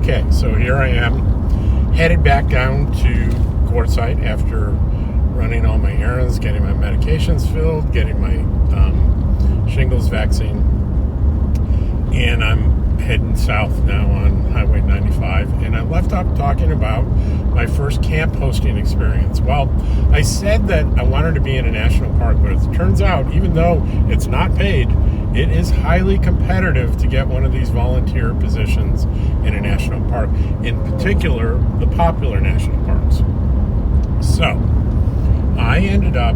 Okay, so here I am, headed back down to Quartzsite after running all my errands, getting my medications filled, getting my shingles vaccine, and I'm heading south now on Highway 95, and I left off talking about my first camp hosting experience. Well, I said that I wanted to be in a national park, but it turns out, even though it's not paid, it is highly competitive to get one of these volunteer positions in a national park, in particular, the popular national parks. So, I ended up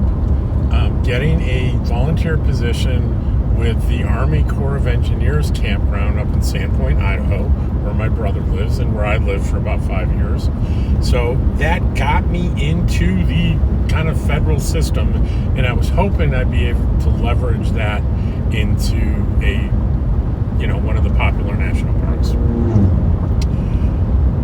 getting a volunteer position with the Army Corps of Engineers campground up in Sandpoint, Idaho, where my brother lives and where I lived for about 5 years. So that got me into the kind of federal system, and I was hoping I'd be able to leverage that into one of the popular national parks.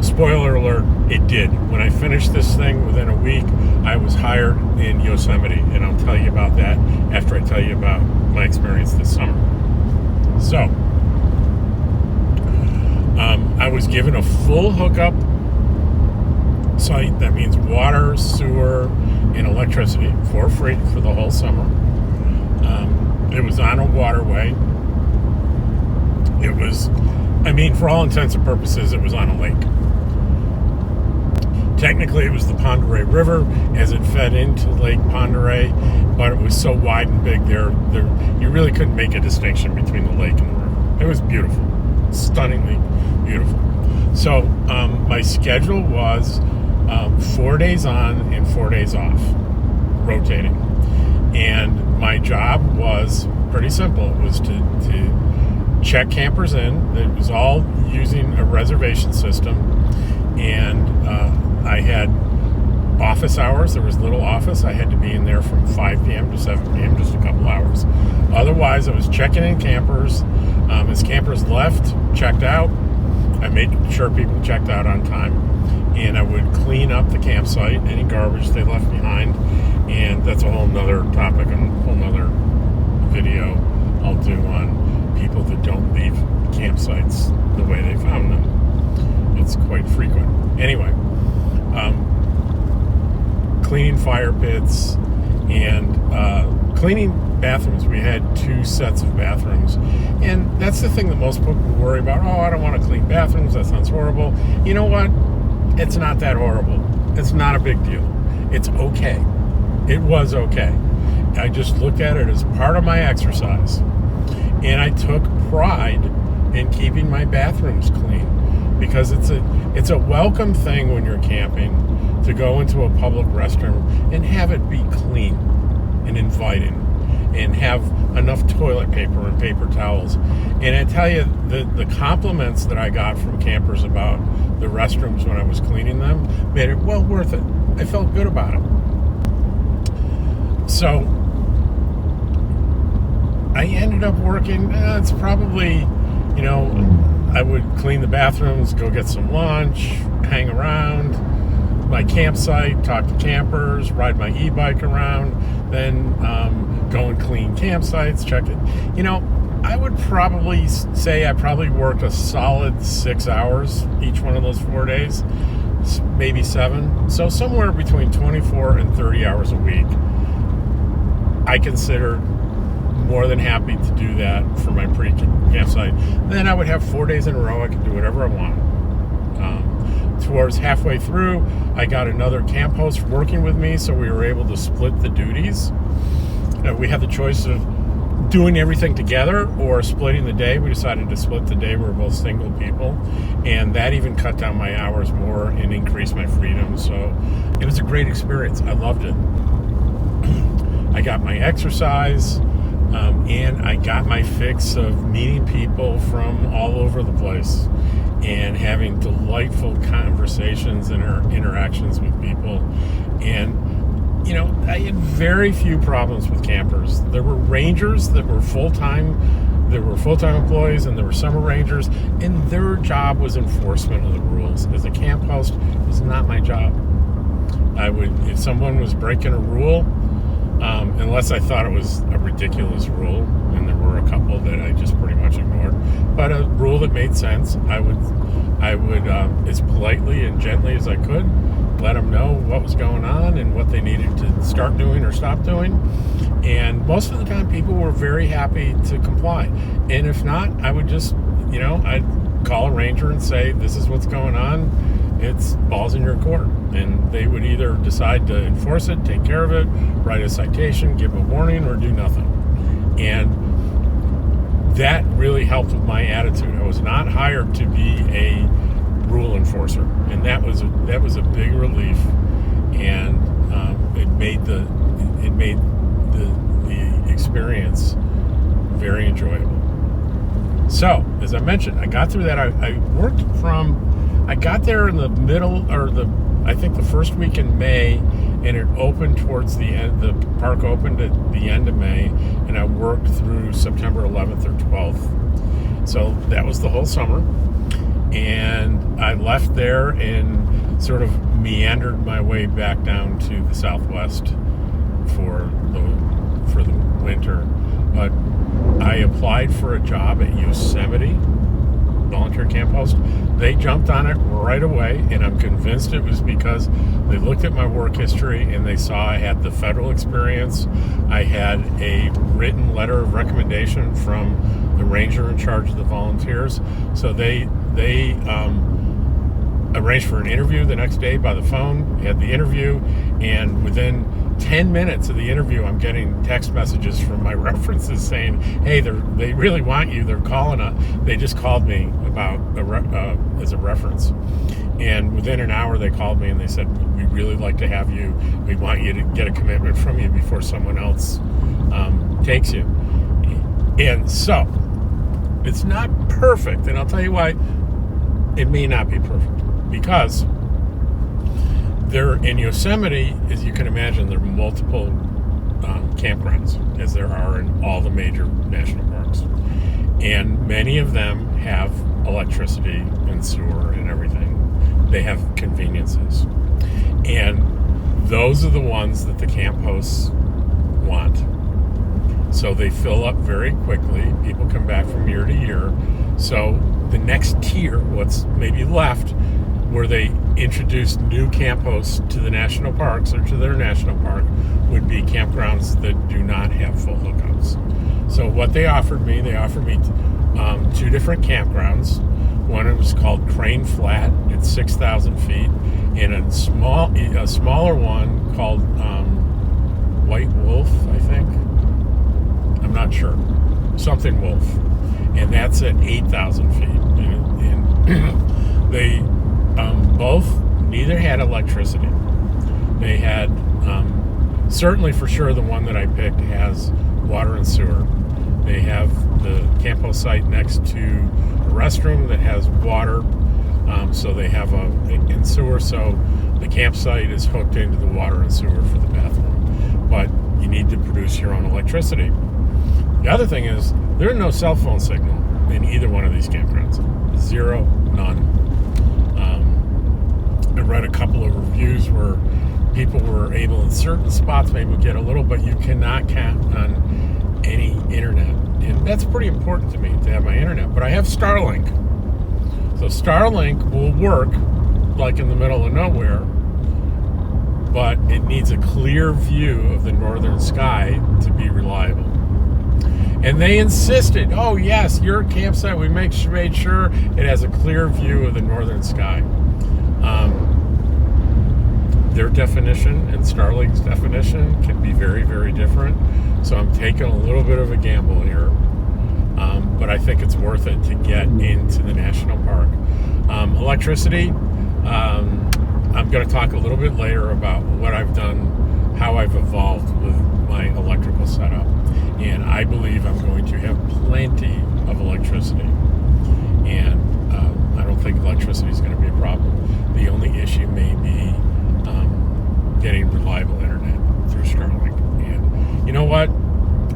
Spoiler alert, it did. When I finished this thing within a week, I was hired in Yosemite, and I'll tell you about that after I tell you about my experience this summer. So, I was given a full hookup site. That means water, sewer, and electricity for free for the whole summer. It was on a waterway. It was, for all intents and purposes, it was on a lake. Technically, it was the Pend Oreille River as it fed into Lake Pend Oreille, but it was so wide and big there you really couldn't make a distinction between the lake and the river. It was beautiful, stunningly beautiful. So my schedule was 4 days on and 4 days off, rotating. And my job was pretty simple. It was to check campers in. It was all using a reservation system. And I had office hours. There was a little office. I had to be in there from 5 p.m. to 7 p.m., just a couple hours. Otherwise, I was checking in campers. As campers left, checked out, I made sure people checked out on time. And I would clean up the campsite, any garbage they left behind. And that's a whole nother topic and a whole nother video I'll do on people that don't leave campsites the way they found them. It's quite frequent. Anyway, cleaning fire pits and cleaning bathrooms. We had 2 sets of bathrooms. And that's the thing that most people worry about. Oh, I don't want to clean bathrooms. That sounds horrible. You know what? It's not that horrible. It's not a big deal. It's okay. It was okay. I just looked at it as part of my exercise. And I took pride in keeping my bathrooms clean, because it's a welcome thing when you're camping to go into a public restroom and have it be clean and inviting and have enough toilet paper and paper towels. And I tell you, the compliments that I got from campers about the restrooms when I was cleaning them made it well worth it. I felt good about it. So I ended up working, it's probably, I would clean the bathrooms, go get some lunch, hang around my campsite, talk to campers, ride my e-bike around, then go and clean campsites, check it. I would probably say I probably worked a solid 6 hours each one of those 4 days, maybe 7. So somewhere between 24 and 30 hours a week. I considered more than happy to do that for my pre-campsite. Then I would have 4 days in a row. I could do whatever I wanted. Towards halfway through, I got another camp host working with me, so we were able to split the duties. We had the choice of doing everything together or splitting the day. We decided to split the day. We were both single people, and that even cut down my hours more and increased my freedom. So it was a great experience. I loved it. I got my exercise, and I got my fix of meeting people from all over the place and having delightful conversations and interactions with people. And, I had very few problems with campers. There were rangers that were full-time. There were full-time employees, and there were summer rangers, and their job was enforcement of the rules. As a camp host, it was not my job. If someone was breaking a rule, unless I thought it was a ridiculous rule, and there were a couple that I just pretty much ignored. but a rule that made sense. I would as politely and gently as I could, let them know what was going on and what they needed to start doing or stop doing. And most of the time, people were very happy to comply. And if not, I would just, I'd call a ranger and say, this is what's going on. It's balls in your court. And they would either decide to enforce it, take care of it, write a citation, give a warning, or do nothing. And that really helped with my attitude. I was not hired to be a rule enforcer, and that was a big relief. And it made the experience very enjoyable. So, as I mentioned, I got through that. I got there in the middle, I think the first week in May, and it opened towards the end. The park opened at the end of May, and I worked through September 11th or 12th. So that was the whole summer. And I left there and sort of meandered my way back down to the Southwest for the winter. But I applied for a job at Yosemite Volunteer Camp Host. They jumped on it right away, and I'm convinced it was because they looked at my work history and they saw I had the federal experience. I had a written letter of recommendation from the ranger in charge of the volunteers. So they arranged for an interview the next day by the phone. Had the interview, and within 10 minutes of the interview, I'm getting text messages from my references saying, hey, they really want you. They're calling us. They just called me about as a reference. And within an hour, they called me and they said, we'd really like to have you. We want you to get a commitment from you before someone else takes you. And so, it's not perfect. And I'll tell you why it may not be perfect. Because there in Yosemite, as you can imagine, there are multiple campgrounds, as there are in all the major national parks. And many of them have electricity and sewer and everything. They have conveniences. And those are the ones that the camp hosts want. So they fill up very quickly. People come back from year to year. So the next tier, what's maybe left, where they introduce new camp hosts to the national parks or to their national park, would be campgrounds that do not have full hookups. So what they offered me two different campgrounds. One was called Crane Flat. It's 6,000 feet, and a smaller one called White Wolf, I think. I'm not sure. Something Wolf, and that's at 8,000 feet. And they both neither had electricity. They had certainly for sure the one that I picked has water and sewer. They have the camp host site next to a restroom that has water, so they have and sewer. So the campsite is hooked into the water and sewer for the bathroom, but you need to produce your own electricity. The other thing is there is no cell phone signal in either one of these campgrounds. Zero, none. I read a couple of reviews where people were able in certain spots maybe get a little, but you cannot count on any internet. And that's pretty important to me to have my internet. But I have Starlink. So Starlink will work like in the middle of nowhere, but it needs a clear view of the northern sky to be reliable. And they insisted, oh yes, your campsite, we made sure it has a clear view of the northern sky. Their definition and Starlink's definition can be very, very different. So I'm taking a little bit of a gamble here. But I think it's worth it to get into the national park. Electricity, I'm going to talk a little bit later about what I've done, how I've evolved with my electrical setup. And I believe I'm going to have plenty of electricity. And I don't think electricity is going to be a problem. The only issue may be getting reliable internet through Starlink. And you know what?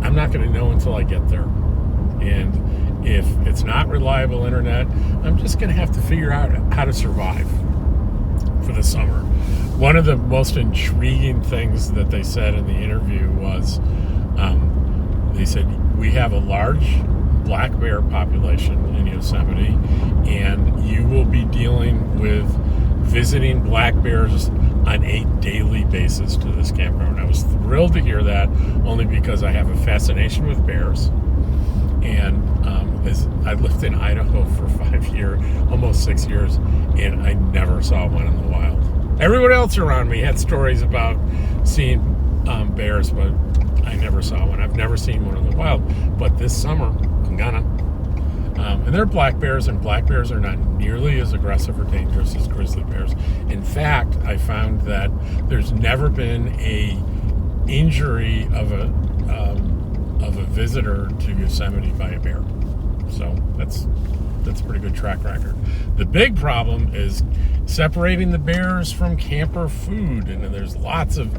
I'm not going to know until I get there. And if it's not reliable internet, I'm just going to have to figure out how to survive for the summer. One of the most intriguing things that they said in the interview was, they said, we have a large black bear population in Yosemite, and you will be dealing with visiting black bears on a daily basis to this campground. I was thrilled to hear that, only because I have a fascination with bears. And as I lived in Idaho for 5 years, almost 6 years, and I never saw one in the wild. Everyone else around me had stories about seeing bears, but I never saw one. I've never seen one in the wild, but this summer I'm gonna. And they're black bears, and black bears are not nearly as aggressive or dangerous as grizzly bears. In fact, I found that there's never been a injury of a visitor to Yosemite by a bear. So that's a pretty good track record. The big problem is separating the bears from camper food, and there's lots of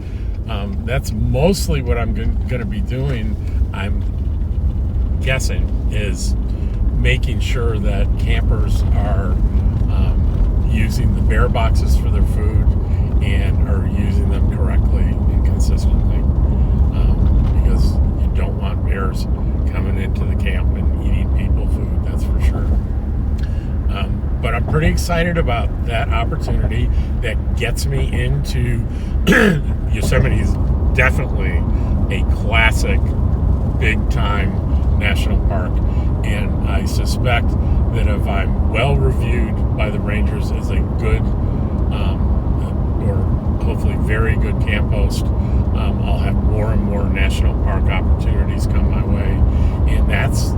that's mostly what I'm going to be doing, I'm guessing, is making sure that campers are using the bear boxes for their food and are using them correctly and consistently, because you don't want bears coming into the camp and eating people food, that's for sure. But I'm pretty excited about that opportunity. That gets me into Yosemite is definitely a classic, big-time national park, and I suspect that if I'm well reviewed by the rangers as a good, or hopefully very good camp host, I'll have more and more national park opportunities come my way, and that's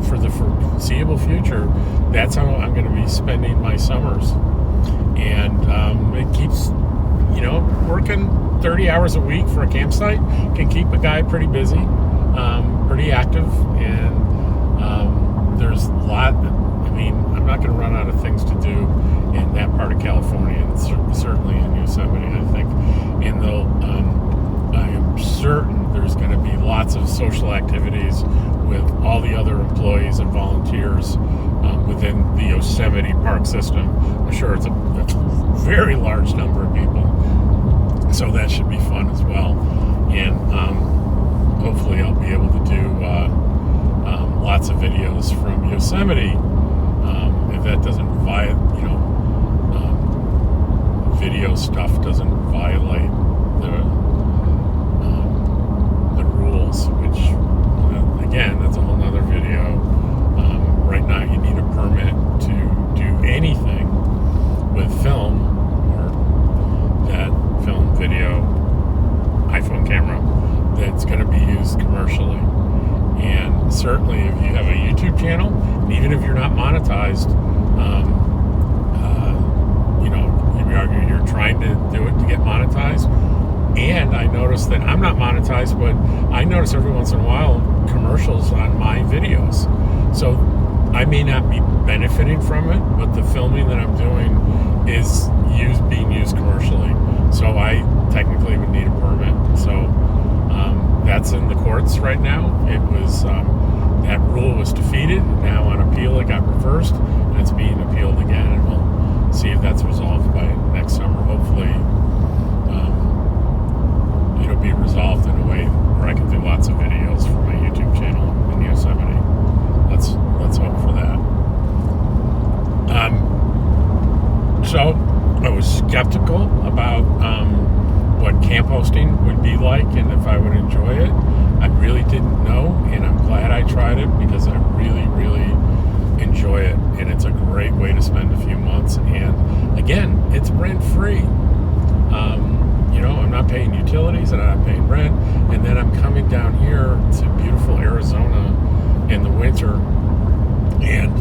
for the foreseeable future. That's how I'm going to be spending my summers, and it keeps, working 30 hours a week for a campsite can keep a guy pretty busy, pretty active, and there's a lot. I'm not going to run out of things to do in that part of California, and certainly in Yosemite, I think. And I am certain there's going to be lots of social activities with all the other employees and volunteers within the Yosemite Park system. I'm sure it's a very large number of people, so that should be fun as well. And hopefully I'll be able to do lots of videos from Yosemite. If that doesn't video stuff doesn't violate the rules, which again, that's a whole nother video. Right now you need a permit to do anything with film, or that film, video, iPhone camera that's going to be used commercially. And certainly if you have a YouTube channel, even if you're not monetized, you're trying to do it to get monetized. And I noticed that I'm not monetized, but I notice every once in a while commercials on my videos. So I may not be benefiting from it, but the filming that I'm doing is being used commercially. So I technically would need a permit. So that's in the courts right now. It was that rule was defeated. Now on appeal it got reversed, and it's being appealed again, and we'll see if that's resolved by next summer. Hopefully it'll be resolved in a way where I can do lots of videos for my YouTube channel in Yosemite. Let's hope for that. So I was skeptical about what camp hosting would be like and if I would enjoy it. I really didn't know, and I'm glad I tried it because I really, really enjoy it, and it's a great way to spend a few months. And again, it's rent free. I'm not paying utilities and I'm not paying rent, and then I'm coming down here to beautiful Arizona in the winter, and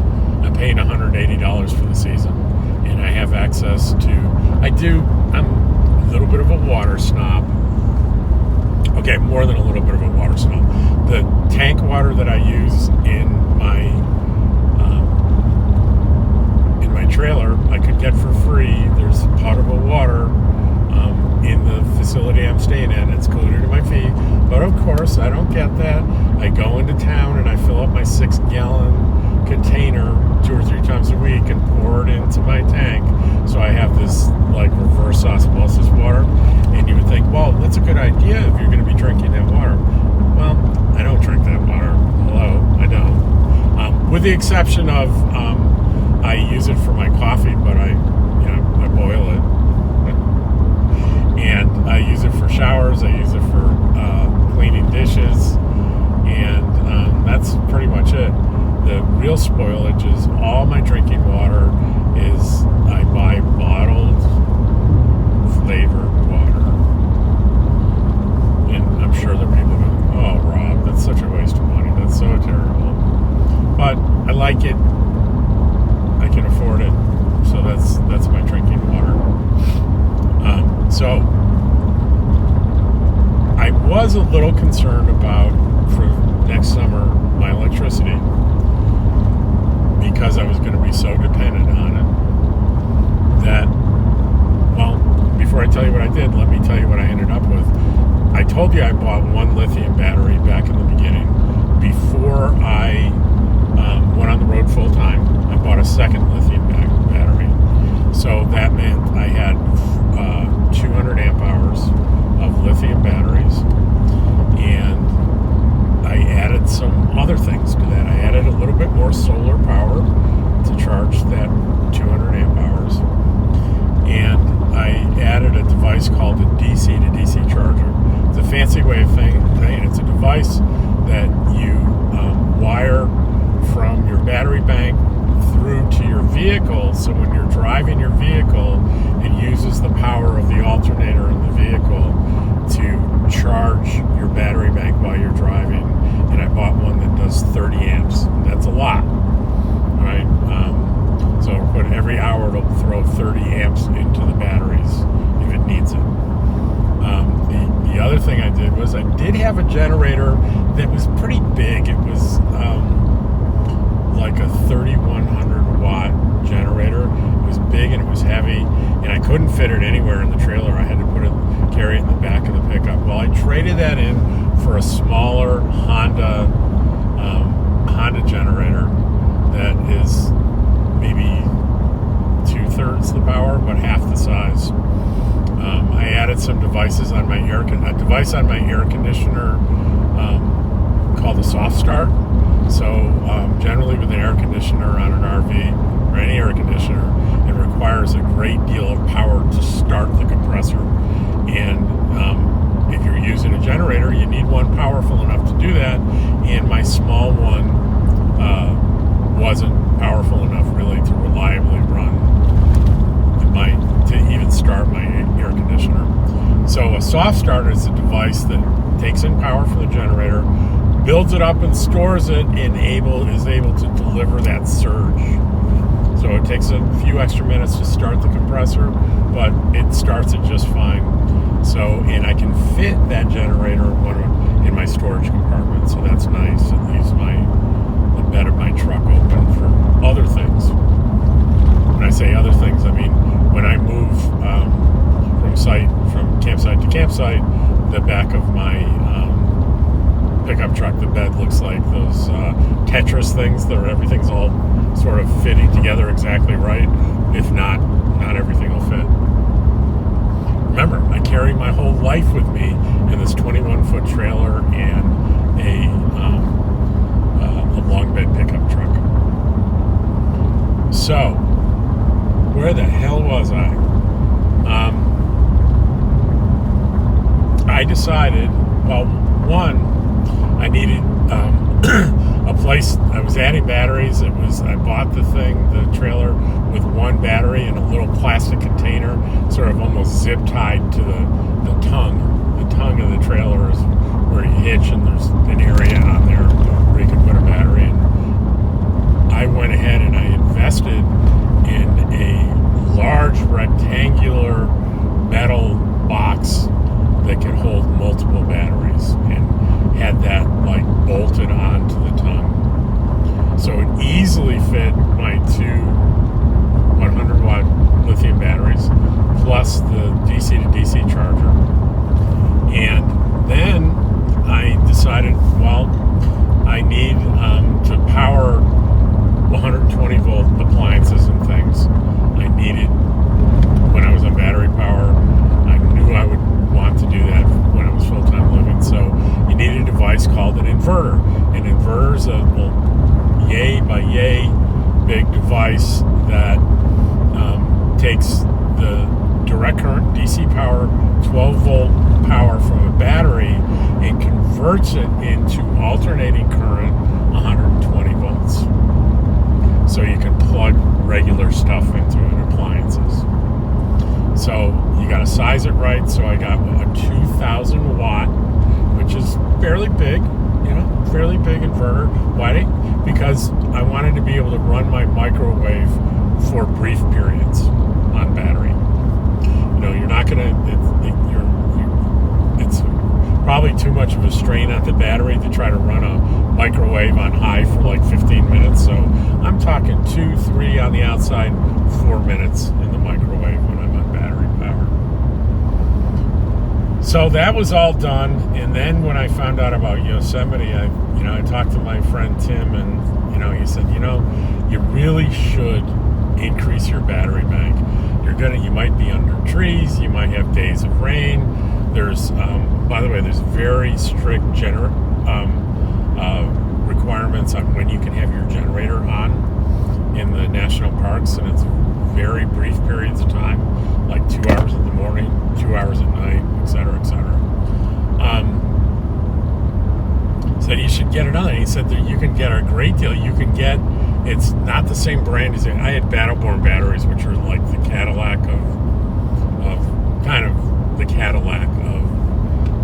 I'm paying $180 for the season, and I have access to. I'm a little bit of a water snob. Okay, more than a little bit of a water snob. The tank water that I use in my trailer, I could get for free. There's potable water in the facility I'm staying in. It's included in my fee, but of course I don't get that. I go into town and I fill up my 6-gallon container 2 or 3 times a week and pour it into my tank. So I have this reverse osmosis water, and you would think, well, that's a good idea if you're going to be drinking that water. Well, I don't drink that water. Hello, I don't. with the exception of I use it for my coffee, but I boil it, and I use it for showers. I use it for cleaning dishes, and that's pretty much it. The real spoilage is all my drinking water is I buy bottled flavored water, and I'm sure that people go, "Oh, Rob, that's such a waste of money. That's so terrible." But I like it. I can afford it, so that's my drinking water. So I was a little concerned about for next summer my electricity because I was going to be so dependent on it that, well, before I tell you what I did, let me tell you what I ended up with. I told you I bought one lithium battery back in the beginning. Before I went on the road full time, I bought a second lithium battery. So that meant I had 200 amp hours of lithium batteries, and I added some other things to that. I added a little bit more solar power to charge that 200 amp hours, and I added a device called a DC to DC charger. It's a fancy way of saying it's a device that you wire from your battery bank through to your vehicle, so when you're driving your vehicle, it uses the power of the alternator in the vehicle to charge your battery bank while you're driving. And I bought one that does 30 amps. That's a lot, right? So put every hour it'll throw 30 amps into the batteries if it needs it. The other thing I did was I did have a generator that was pretty big. It was like a 3,100 watt generator. It was big and it was heavy, and I couldn't fit it anywhere in the trailer. I had to carry it in the back of the pickup. Well, I traded that in for a smaller Honda generator that is maybe 2/3 the power, but half the size. I added some devices on my a device on my air conditioner called a soft start. So generally with an air conditioner on an RV or any air conditioner, it requires a great deal of power to start the compressor. And if you're using a generator, you need one powerful enough to do that. And my small one wasn't powerful enough really to reliably run to even start my air conditioner. So a soft starter is a device that takes in power from the generator, builds it up and stores it, and is able to deliver that surge. So it takes a few extra minutes to start the compressor, but it starts it just fine. So, and I can fit that generator in my storage compartment, so that's nice. It leaves the bed of my truck open for other things. When I say other things, I mean when I move from campsite to campsite, the back of my pickup truck, the bed looks like those Tetris things that everything's all sort of fitting together exactly right. If not everything will fit. Remember, I carry my whole life with me in this 21-foot trailer and a long bed pickup truck. So, where the hell was I? I decided, well, one, I needed a place. I was adding batteries. I bought the trailer with one battery in a little plastic container, sort of almost zip tied to the tongue. The tongue of the trailer is where you hitch, and there's an area on there where you can put a battery in. I went ahead and I invested in a large rectangular metal box that could hold multiple batteries, and had that like bolted onto the tongue, so it easily fit my two 100 watt lithium batteries plus the DC to DC charger. And then I decided, well, I need to power 120 volt appliances. converts it into alternating current 120 volts. So you can plug regular stuff into it, appliances. So you got to size it right. So I got a 2,000 watt, which is fairly big, fairly big inverter. Why? Because I wanted to be able to run my microwave for brief periods on battery. You're not going to, it's probably too much of a strain on the battery to try to run a microwave on high for like 15 minutes. So I'm talking 2, 3 on the outside, 4 minutes in the microwave when I'm on battery power. So that was all done. And then when I found out about Yosemite, I talked to my friend Tim, and he said, you really should increase your battery bank. You might be under trees, you might have days of rain. There's, by the way, there's very strict requirements on when you can have your generator on in the national parks, and it's very brief periods of time, like 2 hours in the morning, 2 hours at night, et cetera, et cetera. Said you should get another. He said that you can get a great deal. You can get, it's not the same brand as I had Battleborn batteries, which are like the Cadillac of the Cadillac of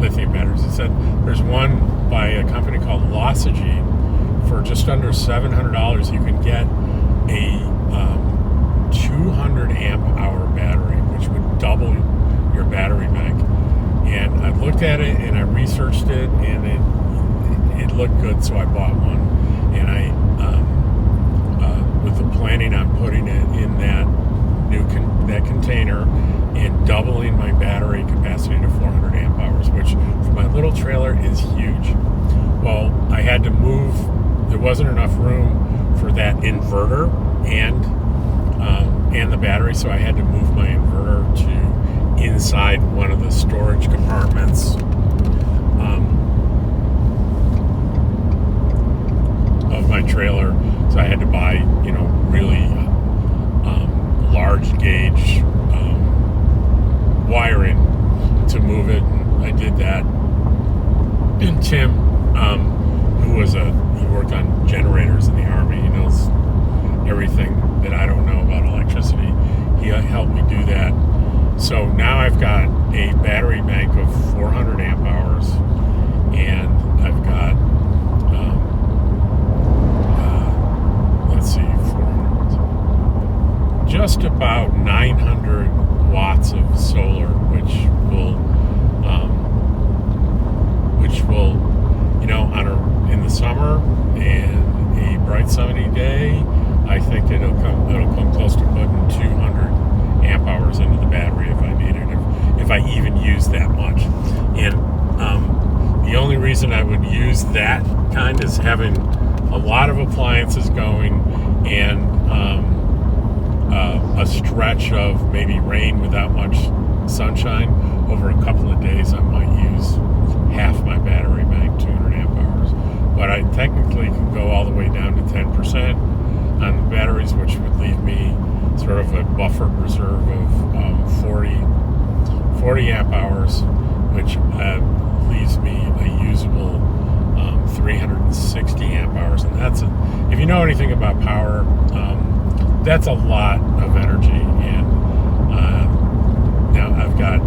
lithium batteries. He said there's one by a company called Losagy for just under $700. You can get a 200 amp hour battery, which would double your battery bank. And I looked at it and I researched it, and it looked good, so I bought one. And I with the planning on putting it in that that container and doubling my battery capacity to 400 amp hours, which for my little trailer is huge. Well, I had to move. There wasn't enough room for that inverter and the battery, so I had to move my inverter to inside one of the storage compartments of my trailer. So I had to buy, really large gauge wiring to move it. And I did that. And Tim, he worked on generators in the Army. He knows everything that I don't know about electricity. He helped me do that. So now I've got a battery bank of 400 amp hours, and I've got just about 900 watts of solar, which will in the summer and a bright sunny day, I think it'll come close to putting 200 amp hours into the battery if I need it, if I even use that much. And the only reason I would use that kind is having a lot of appliances going, and a stretch of maybe rain without much sunshine. Over a couple of days, I might use half my battery bank, 200 amp hours. But I technically can go all the way down to 10% on the batteries, which would leave me sort of a buffered reserve of 40 amp hours, which leaves me a usable 360 amp hours. And that's if you know anything about power, that's a lot of energy. And now I've got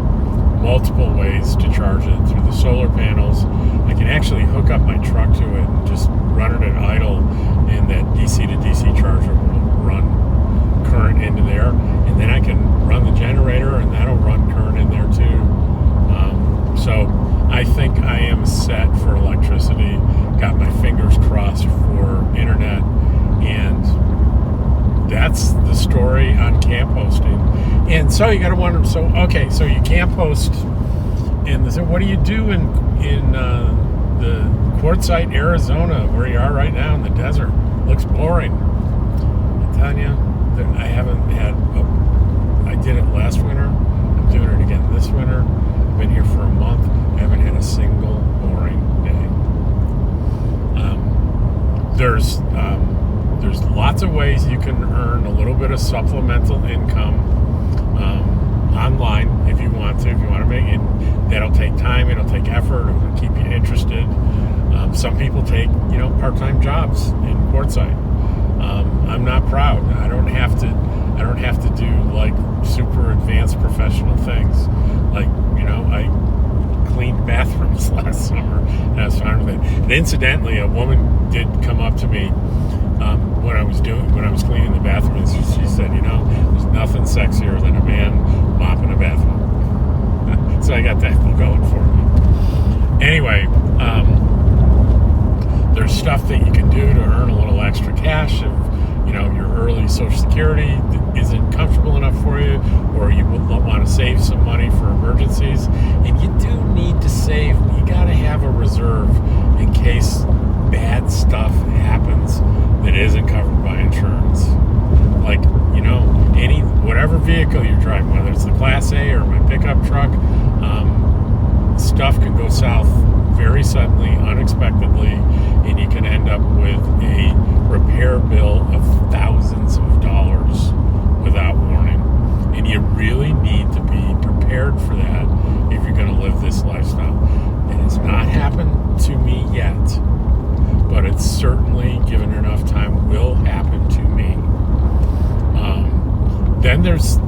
multiple ways to charge it through the solar panels. I can actually hook up my truck to it and just run it at idle, and that DC to DC charger will run current into there, and then I can run the generator and that'll run current in there too. So I think I am set for electricity. Got my fingers crossed for internet, and that's the story on camp hosting. And so you got to wonder, so you camp host, and so what do you do in the Quartzsite, Arizona, where you are right now in the desert? Looks boring. I'm telling you, I haven't had I did it last winter. I'm doing it again this winter. I've been here for a month. I haven't had a single boring day. There's lots of ways you can earn a little bit of supplemental income online if you want to make it. That'll take time, it'll take effort, it'll keep you interested. Some people take, part-time jobs in Quartzsite. I'm not proud. I don't have to do like super advanced professional things. Like, I cleaned bathrooms last summer, and I was fine with it. And incidentally, a woman did come up to me when I was cleaning the bathroom, and she said, there's nothing sexier than a man mopping a bathroom. So I got that going for me. Anyway, there's stuff that you can do to earn a little extra cash if your early Social Security isn't comfortable enough for you, or you want to save some money for emergencies. And you do need to save. You got to have a reserve in case bad stuff happens that isn't covered by insurance. Like, whatever vehicle you're driving, whether it's the Class A or my pickup truck, stuff can go south very suddenly, unexpectedly, and you can end up with a repair bill of thousands of dollars without warning. And you really need to be prepared for that if you're going to live this lifestyle. It has not happened to me yet, but it's certainly, given enough time, will happen to me. Then there's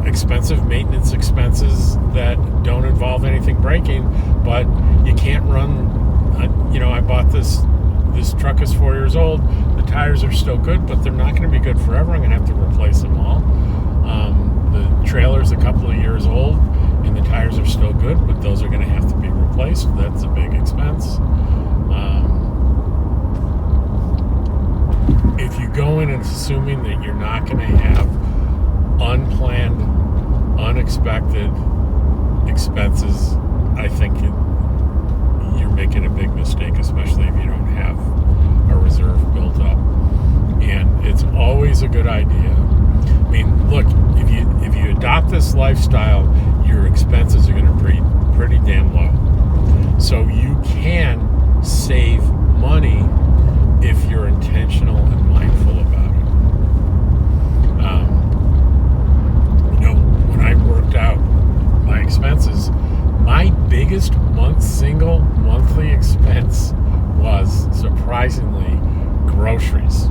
expensive maintenance expenses that don't involve anything breaking, but you can't run. I bought this truck is 4 years old. The tires are still good, but they're not going to be good forever. I'm going to have to replace them all. The trailer's a couple of years old, and the tires are still good, but those are going to have to be replaced. That's a big expense. If you go in and assuming that you're not going to have unplanned, unexpected expenses, I think you're making a big mistake, especially if you don't have a reserve built up. And it's always a good idea. I mean, look, if you adopt this lifestyle, your expenses are going to be pretty damn low. So you can save money if you're intentional and mindful about it. When I worked out my expenses, my biggest single monthly expense was, surprisingly, groceries.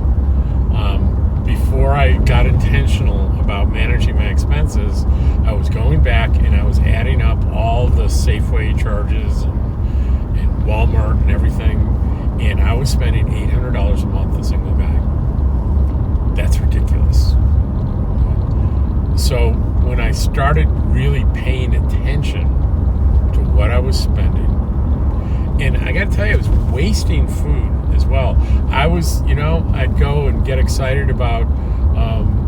Before I got intentional about managing my expenses, I was going back and I was adding up all the Safeway charges and Walmart and everything, and I was spending $800 a month a single guy. That's ridiculous. So when I started really paying attention to what I was spending, and I got to tell you, I was wasting food as well. I was, I'd go and get excited about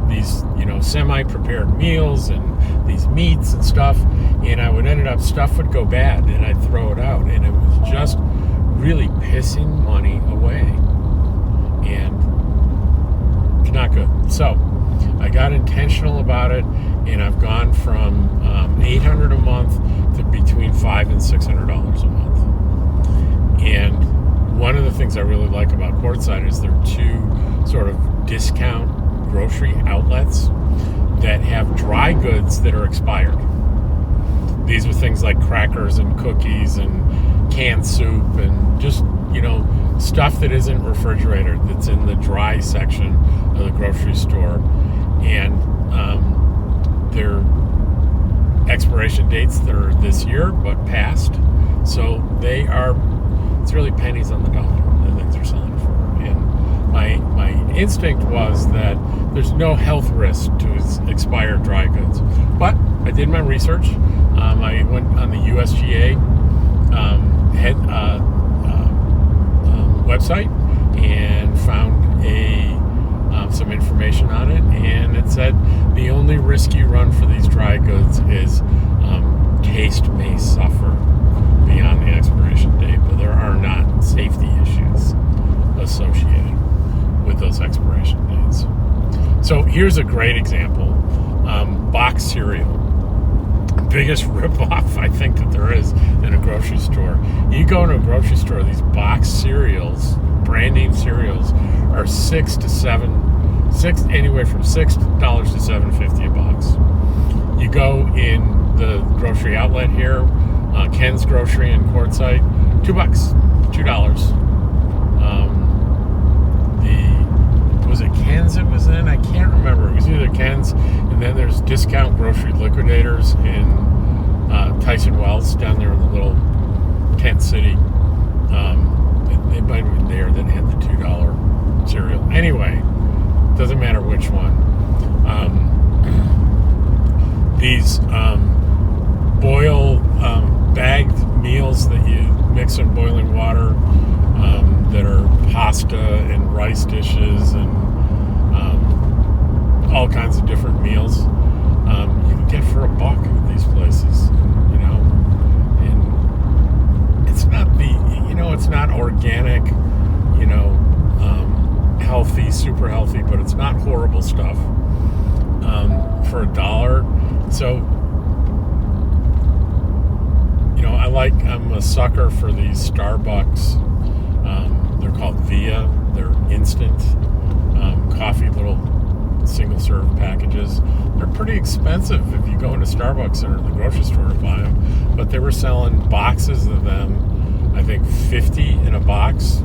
these, semi-prepared meals and these meats and stuff, and I would end up, stuff would go bad, and I'd throw it out, and it was just really pissing money away, and it's not good. So I got intentional about it, and I've gone from $800 a month to between $500 and $600 a month. And one of the things I really like about Quartzsite is there are two sort of discount grocery outlets that have dry goods that are expired. These are things like crackers and cookies and canned soup and just, stuff that isn't refrigerated, that's in the dry section of the grocery store. And their expiration dates, they're this year, but past. So it's really pennies on the dollar, the things they're selling for. And my instinct was that there's no health risk to expired dry goods. But I did my research. I went on the USGA website and found some information on it, and it said the only risk you run for these dry goods is taste may suffer beyond the expiration date, but there are not safety issues associated with those expiration dates. So here's a great example. Box cereal. Biggest ripoff I think that there is in a grocery store. You go into a grocery store, these box cereals, brand name cereals, are anywhere from $6 to $7.50 a box. You go in the grocery outlet here, Ken's Grocery in Quartzsite, $2. Was it Ken's it was in? I can't remember. It was either Ken's, and then there's Discount Grocery Liquidators in Tyson Wells down there in the little tent city. It might have been there that had the $2 cereal. Anyway, doesn't matter which one. These bagged meals that you mix in boiling water, that are pasta and rice dishes and all kinds of different meals, you can get for $1 at these places, and it's not organic, healthy, super healthy, but it's not horrible stuff, for $1. So, I'm a sucker for these Starbucks. They're called Via. They're instant coffee, little single-serve packages. They're pretty expensive if you go into Starbucks or the grocery store to buy them. But they were selling boxes of them, I think 50 in a box,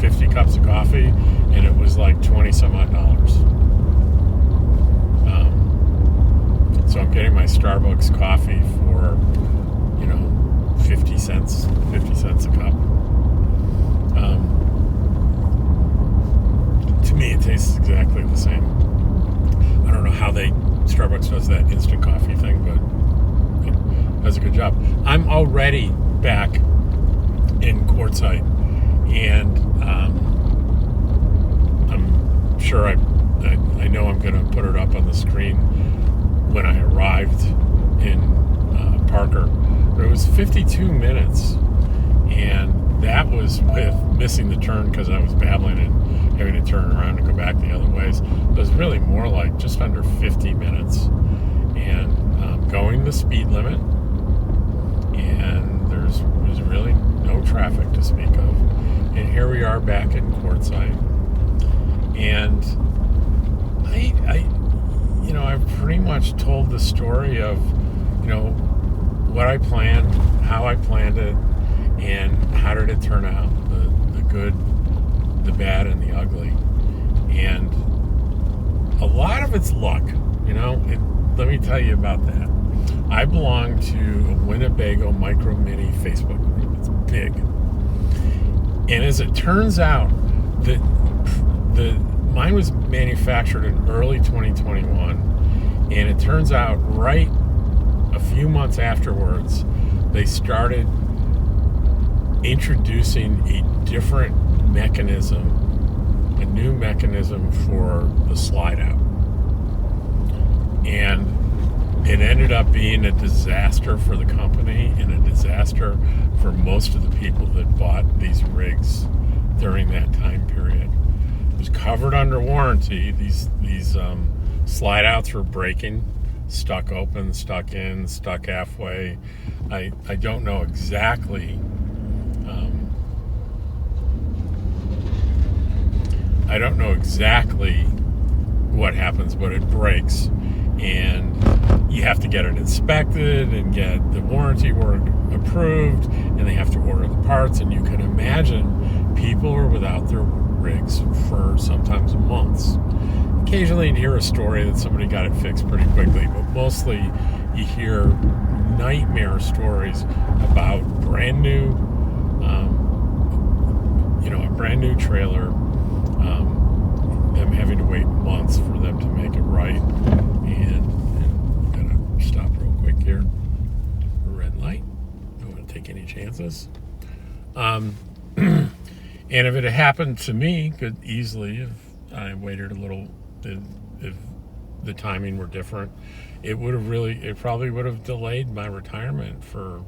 50 cups of coffee, and it was like $20-some-odd. So I'm getting my Starbucks coffee for, 50 cents a cup. To me, it tastes exactly the same. I don't know how Starbucks does that instant coffee thing, but it does a good job. I'm already back in Quartzsite, and I'm sure I know I'm going to put it up on the screen when I arrived in Parker. But it was 52 minutes, and that was with missing the turn because I was babbling and having to turn around and go back the other ways. It was really more like just under 50 minutes, and going the speed limit, and there's really no traffic to speak of. And here we are back in Quartzsite, and I've pretty much told the story of, what I planned, how I planned it, and how did it turn out, the good, the bad, and the ugly. And a lot of it's luck, let me tell you about that. I belong to a Winnebago Micro Mini Facebook group. It's big. And as it turns out, mine was manufactured in early 2021, and it turns out right a few months afterwards, they started introducing a different mechanism, a new mechanism for the slide out. And it ended up being a disaster for the company and a disaster for most of the people that bought these rigs during that time period. It was covered under warranty. These slide outs were breaking, stuck open, stuck in, stuck halfway. I don't know exactly. I don't know exactly what happens, but it breaks, and you have to get it inspected and get the warranty work approved, and they have to order the parts. And you can imagine people are without their rigs for sometimes months. Occasionally you hear a story that somebody got it fixed pretty quickly, but mostly you hear nightmare stories about brand new, a brand new trailer, them having to wait months for them to make it right. And I'm gonna stop real quick here. Red light. Don't want to take any chances. And if it had happened to me, could easily, if I waited a little, if the timing were different, it probably would have delayed my retirement for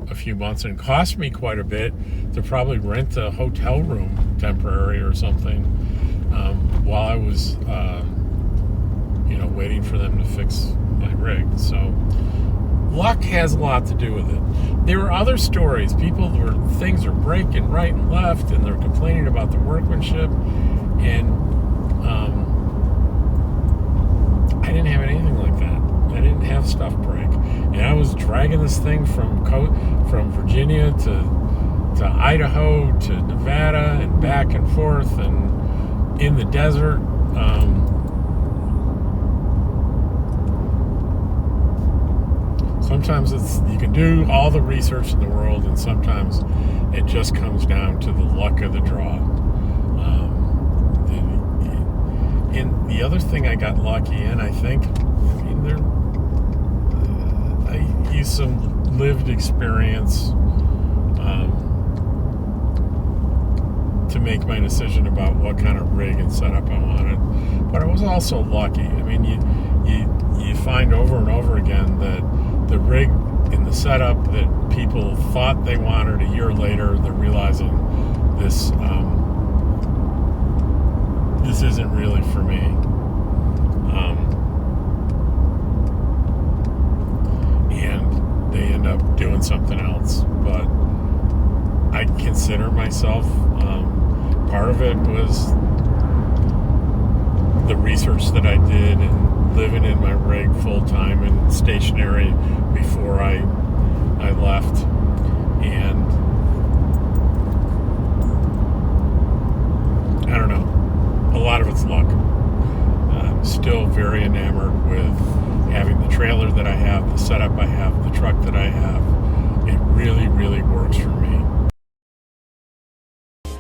a few months and cost me quite a bit to probably rent a hotel room temporary or something while I was waiting for them to fix my rig. So luck has a lot to do with it. There were other stories. Things are breaking right and left, and they're complaining about the workmanship, and I didn't have anything like that. I didn't have stuff break, and I was dragging this thing from Virginia to Idaho to Nevada and back and forth and in the desert. Sometimes you can do all the research in the world, and sometimes it just comes down to the luck of the draw. And the other thing I got lucky in, I think, I used some lived experience to make my decision about what kind of rig and setup I wanted. But I was also lucky. I mean, you find over and over again that the rig and the setup that people thought they wanted a year later, they're realizing this isn't really for me. And they end up doing something else. But I consider myself, part of it was the research that I did and living in my rig full time and stationary before I left. And I don't know. A lot of it's luck. I'm still very enamored with having the trailer that I have, the setup I have, the truck that I have. It really, really works for me.